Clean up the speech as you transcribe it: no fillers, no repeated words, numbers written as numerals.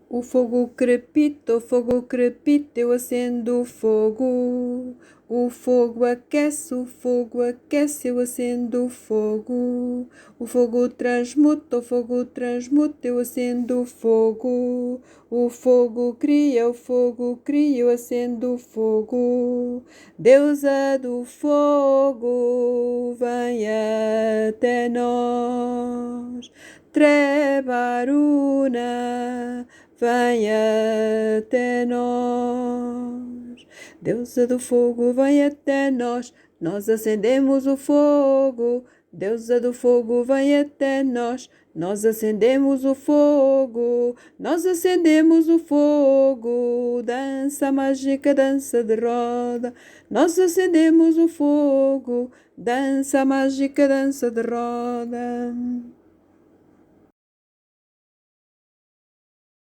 O fogo crepita, eu acendo o fogo. O fogo aquece, eu acendo o fogo. O fogo transmuta, eu acendo o fogo. O fogo cria, eu acendo o fogo. Deusa do fogo, vem até nós. Trebaruna, vem até nós. Deusa do fogo, vem até nós. Nós acendemos o fogo. Deusa do fogo, vem até nós. Nós acendemos o fogo. Nós acendemos o fogo. Dança mágica, dança de roda. Nós acendemos o fogo. Dança mágica, dança de roda.